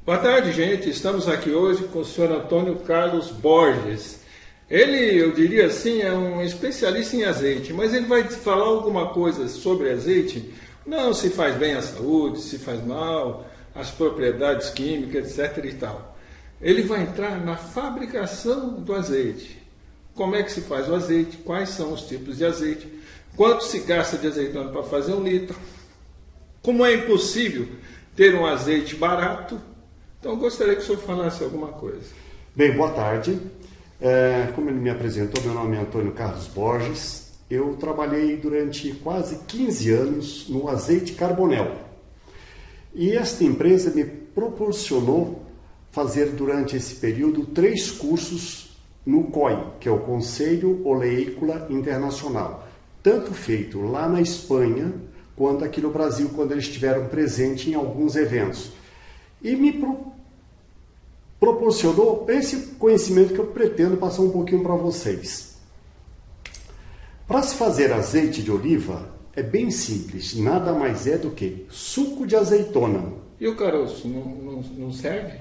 Boa tarde, gente. Estamos aqui hoje com o senhor Antônio Carlos Borges. Ele, eu diria assim, é um especialista em azeite, mas ele vai falar alguma coisa sobre azeite, não se faz bem à saúde, se faz mal, as propriedades químicas, etc. e tal. Ele vai entrar na fabricação do azeite. Como é que se faz o azeite, quais são os tipos de azeite, quanto se gasta de azeitona para fazer 1 litro, como é impossível ter um azeite barato. Então, eu gostaria que o senhor falasse alguma coisa. Bem, boa tarde. Como ele me apresentou, meu nome é Antônio Carlos Borges. Eu trabalhei durante quase 15 anos no Azeite Carbonel. E esta empresa me proporcionou fazer durante esse período 3 cursos no COI, que é o Conselho Oleícola Internacional. Tanto feito lá na Espanha, quanto aqui no Brasil, quando eles estiveram presentes em alguns eventos. E me proporcionou esse conhecimento que eu pretendo passar um pouquinho para vocês. Para se fazer azeite de oliva, é bem simples, nada mais é do que suco de azeitona. E o caroço, não serve?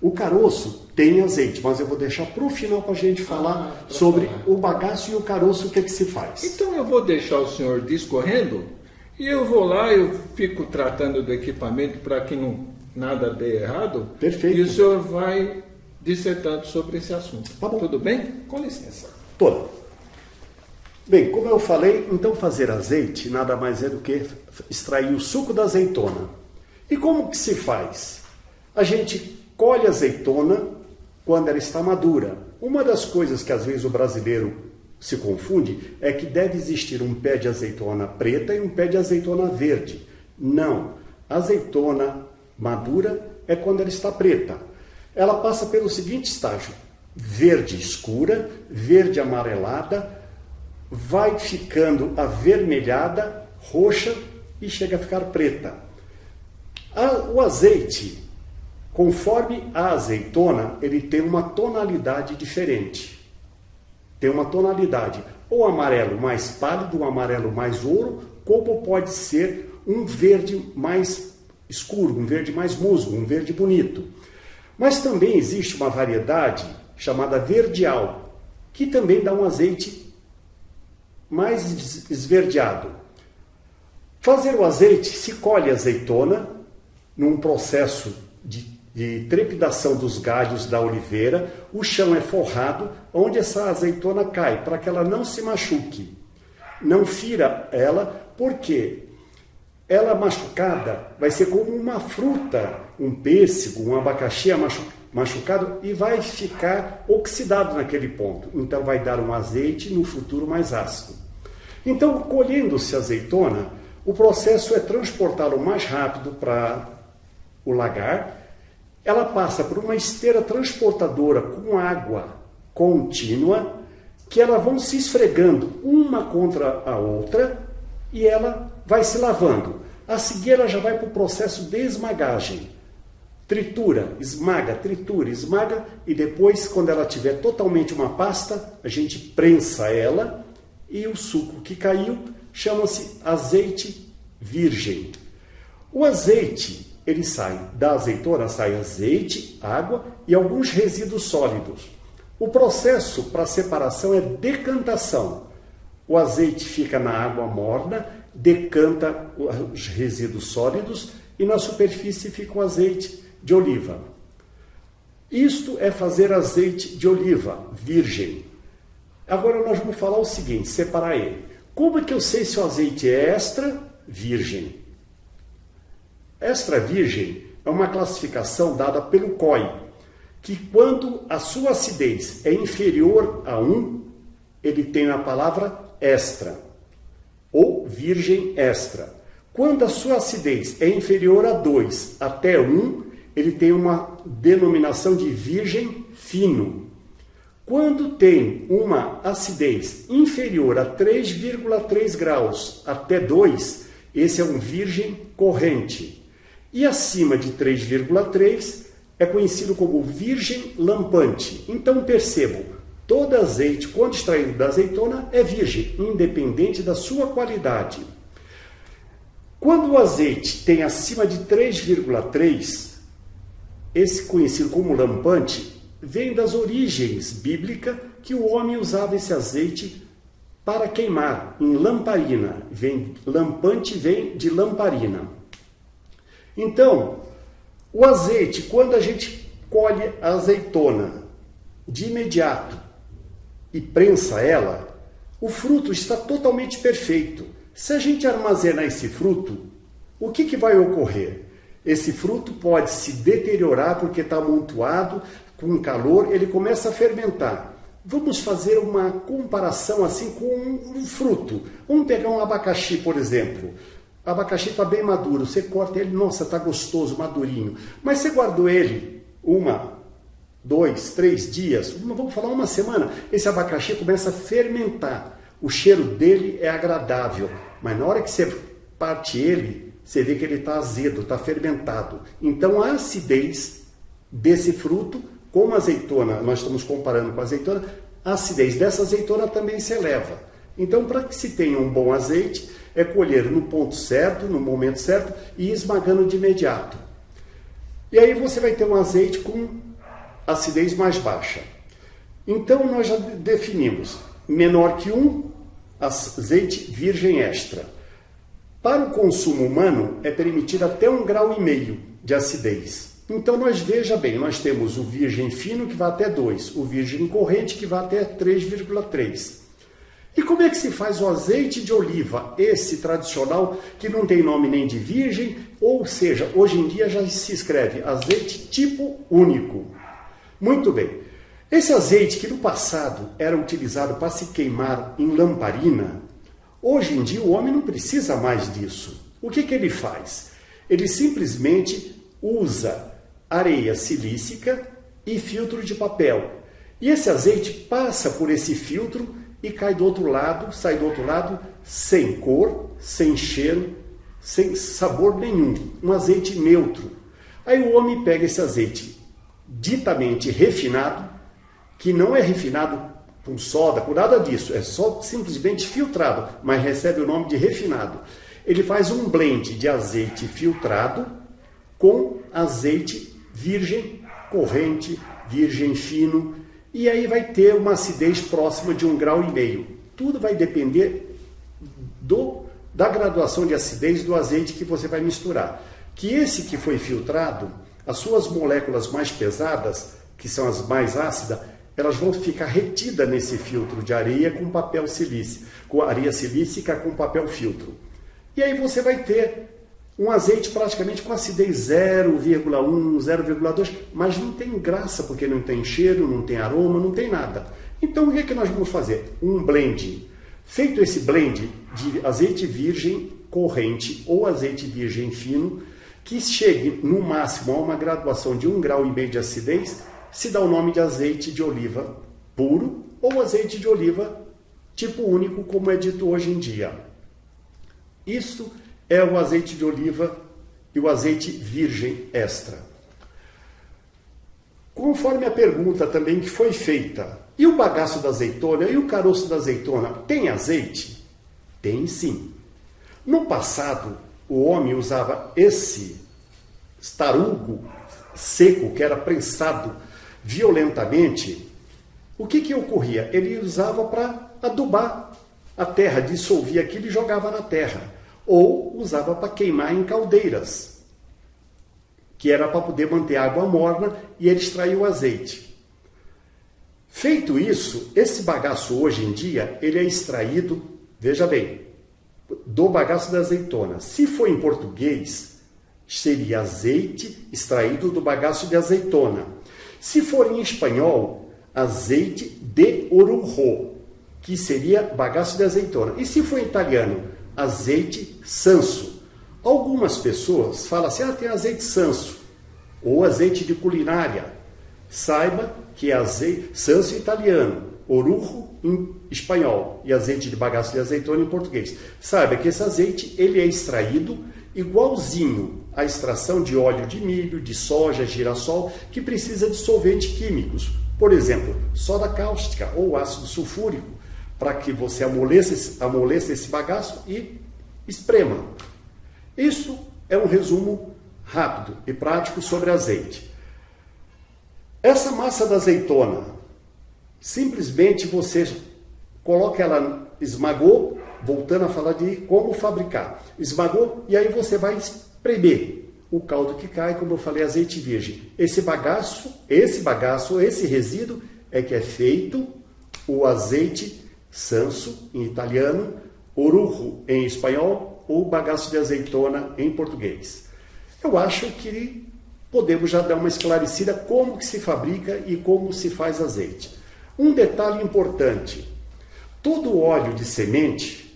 O caroço tem azeite, mas eu vou deixar para o final para a gente falar sobre o bagaço e o caroço, o que se faz. Então eu vou deixar o senhor discorrendo e eu vou lá, eu fico tratando do equipamento para que nada dê errado. Perfeito. E o senhor vai dissertando sobre esse assunto. Tá bom. Tudo bem? Com licença. Toda. Bem, como eu falei, então fazer azeite nada mais é do que extrair o suco da azeitona. E como que se faz? A gente colhe a azeitona quando ela está madura. Uma das coisas que às vezes o brasileiro se confunde é que deve existir um pé de azeitona preta e um pé de azeitona verde. Não. A azeitona madura é quando ela está preta. Ela passa pelo seguinte estágio: verde escura, verde amarelada, vai ficando avermelhada, roxa e chega a ficar preta. O azeite, conforme a azeitona, ele tem uma tonalidade diferente. Tem uma tonalidade, ou amarelo mais pálido, um amarelo mais ouro, como pode ser um verde mais escuro, um verde mais musgo, um verde bonito. Mas também existe uma variedade chamada verdeal, que também dá um azeite mais esverdeado. Fazer o azeite, se colhe a azeitona num processo de trepidação dos galhos da oliveira, o chão é forrado, onde essa azeitona cai, para que ela não se machuque, não fira ela, porque ela machucada vai ser como uma fruta, um pêssego, um abacaxi machucado e vai ficar oxidado naquele ponto. Então vai dar um azeite no futuro mais ácido. Então, colhendo-se a azeitona, o processo é transportá-lo mais rápido para o lagar. Ela passa por uma esteira transportadora com água contínua, que elas vão se esfregando uma contra a outra e ela vai se lavando. A seguir ela já vai para o processo de esmagagem. Tritura, esmaga e depois, quando ela tiver totalmente uma pasta, a gente prensa ela e o suco que caiu chama-se azeite virgem. O azeite, ele sai da azeitona, sai azeite, água e alguns resíduos sólidos. O processo para separação é decantação. O azeite fica na água morna, decanta os resíduos sólidos e na superfície fica o azeite de oliva. Isto é fazer azeite de oliva virgem. Agora nós vamos falar o seguinte, separar ele. Como é que eu sei se o azeite é extra virgem? Extra virgem é uma classificação dada pelo COI, que quando a sua acidez é inferior a 1, ele tem a palavra extra, ou virgem extra. Quando a sua acidez é inferior a 2 até 1, ele tem uma denominação de virgem fino. Quando tem uma acidez inferior a 3,3 graus até 2, esse é um virgem corrente. E acima de 3,3 é conhecido como virgem lampante. Então percebam, todo azeite, quando extraído da azeitona, é virgem, independente da sua qualidade. Quando o azeite tem acima de 3,3, esse conhecido como lampante, vem das origens bíblicas que o homem usava esse azeite para queimar, em lamparina. Lampante vem de lamparina. Então, o azeite, quando a gente colhe a azeitona de imediato e prensa ela, o fruto está totalmente perfeito. Se a gente armazenar esse fruto, o que vai ocorrer? Esse fruto pode se deteriorar porque está amontoado, com calor, ele começa a fermentar. Vamos fazer uma comparação assim com um fruto. Vamos pegar um abacaxi, por exemplo. O abacaxi está bem maduro, você corta ele, nossa, está gostoso, madurinho. Mas você guardou ele 1, 2, 3 dias, vamos falar uma semana, esse abacaxi começa a fermentar. O cheiro dele é agradável, mas na hora que você parte ele, você vê que ele está azedo, está fermentado. Então a acidez desse fruto, como a azeitona, nós estamos comparando com a azeitona, a acidez dessa azeitona também se eleva. Então, para que se tenha um bom azeite, é colher no ponto certo, no momento certo e ir esmagando de imediato. E aí você vai ter um azeite com acidez mais baixa. Então, nós já definimos menor que 1, azeite virgem extra. Para o consumo humano, é permitido até 1,5 graus de acidez. Então, veja bem, nós temos o virgem fino, que vai até 2, o virgem corrente, que vai até 3,3. E como é que se faz o azeite de oliva, esse tradicional, que não tem nome nem de virgem, ou seja, hoje em dia já se escreve azeite tipo único. Muito bem. Esse azeite que no passado era utilizado para se queimar em lamparina, hoje em dia o homem não precisa mais disso. O que ele faz? Ele simplesmente usa areia silícica e filtro de papel. E esse azeite passa por esse filtro e cai do outro lado, sai do outro lado sem cor, sem cheiro, sem sabor nenhum. Um azeite neutro. Aí o homem pega esse azeite ditamente refinado, que não é refinado com soda, com nada disso, é só simplesmente filtrado, mas recebe o nome de refinado. Ele faz um blend de azeite filtrado com azeite virgem corrente, virgem fino, e aí vai ter uma acidez próxima de 1,5 graus. Tudo vai depender da graduação de acidez do azeite que você vai misturar. Que esse que foi filtrado, as suas moléculas mais pesadas, que são as mais ácidas, elas vão ficar retidas nesse filtro de areia com papel silícico, com areia silícica com papel filtro. E aí você vai ter um azeite praticamente com acidez 0,1, 0,2, mas não tem graça, porque não tem cheiro, não tem aroma, não tem nada. Então o que é que nós vamos fazer? Um blend. Feito esse blend de azeite virgem corrente ou azeite virgem fino, que chegue no máximo a uma graduação de 1,5 graus de acidez, se dá o nome de azeite de oliva puro ou azeite de oliva tipo único, como é dito hoje em dia. Isso é o azeite de oliva e o azeite virgem extra. Conforme a pergunta também que foi feita, e o bagaço da azeitona e o caroço da azeitona tem azeite? Tem sim. No passado, o homem usava esse tarugo seco, que era prensado violentamente. O que ocorria? Ele usava para adubar a terra, dissolvia aquilo e jogava na terra. Ou usava para queimar em caldeiras, que era para poder manter a água morna e ele extrair o azeite. Feito isso, esse bagaço hoje em dia, ele é extraído, veja bem, do bagaço da azeitona. Se for em português, seria azeite extraído do bagaço de azeitona. Se for em espanhol, azeite de orujo, que seria bagaço de azeitona. E se for em italiano, azeite sanso. Algumas pessoas falam assim, tem azeite sanso, ou azeite de culinária. Saiba que é azeite sanso em italiano, orujo em espanhol e azeite de bagaço de azeitona em português. Saiba que esse azeite ele é extraído igualzinho à extração de óleo de milho, de soja, girassol, que precisa de solventes químicos. Por exemplo, soda cáustica ou ácido sulfúrico, para que você amoleça esse bagaço e esprema. Isso é um resumo rápido e prático sobre azeite. Essa massa da azeitona, simplesmente você coloca ela, esmagou, voltando a falar de como fabricar. Esmagou e aí você vai espremer o caldo que cai, como eu falei, azeite virgem. Esse bagaço, esse resíduo é que é feito o azeite sanso em italiano, orujo em espanhol ou bagaço de azeitona em português. Eu acho que podemos já dar uma esclarecida como que se fabrica e como se faz azeite. Um detalhe importante, todo óleo de semente,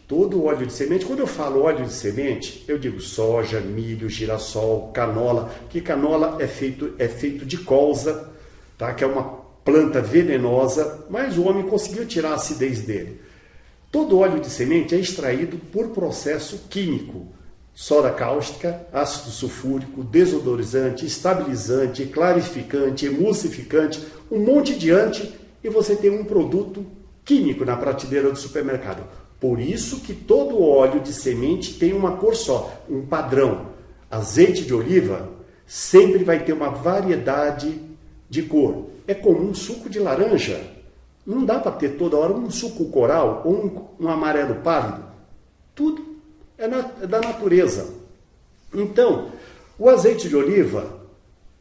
quando eu falo óleo de semente, eu digo soja, milho, girassol, canola, que canola é feito de colza, tá? Que é uma planta venenosa, mas o homem conseguiu tirar a acidez dele. Todo óleo de semente é extraído por processo químico, soda cáustica, ácido sulfúrico, desodorizante, estabilizante, clarificante, emulsificante, um monte de e você tem um produto químico na prateleira do supermercado. Por isso que todo óleo de semente tem uma cor só, um padrão. Azeite de oliva sempre vai ter uma variedade de cor. É como um suco de laranja. Não dá para ter toda hora um suco coral ou um amarelo pálido. Tudo é da natureza. Então, o azeite de oliva,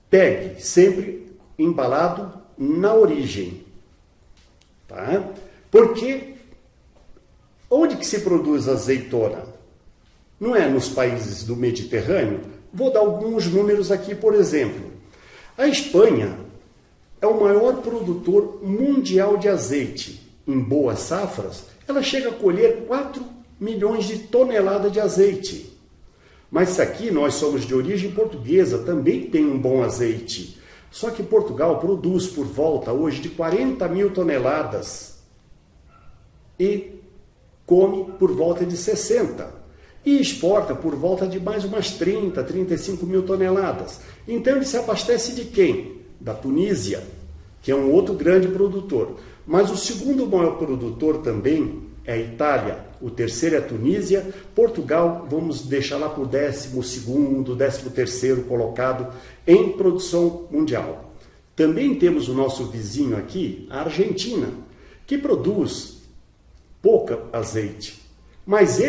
pegue sempre embalado na origem. Tá? Porque onde que se produz azeitona? Não é nos países do Mediterrâneo? Vou dar alguns números aqui, por exemplo. A Espanha é o maior produtor mundial de azeite. Em boas safras, ela chega a colher 4 milhões de toneladas de azeite. Mas aqui nós somos de origem portuguesa, também tem um bom azeite. Só que Portugal produz por volta hoje de 40 mil toneladas e come por volta de 60 e exporta por volta de mais umas 30, 35 mil toneladas. Então ele se abastece de quem? Da Tunísia, que é um outro grande produtor. Mas o segundo maior produtor também é a Itália, o terceiro é a Tunísia, Portugal vamos deixar lá para o 12º, 13º colocado em produção mundial. Também temos o nosso vizinho aqui, a Argentina, que produz pouco azeite, mas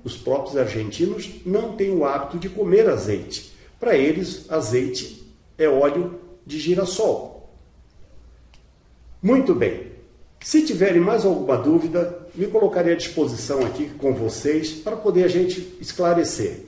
os próprios argentinos, não têm o hábito de comer azeite. Para eles, azeite é óleo de girassol. Muito bem. Se tiverem mais alguma dúvida, me colocarei à disposição aqui com vocês para poder a gente esclarecer.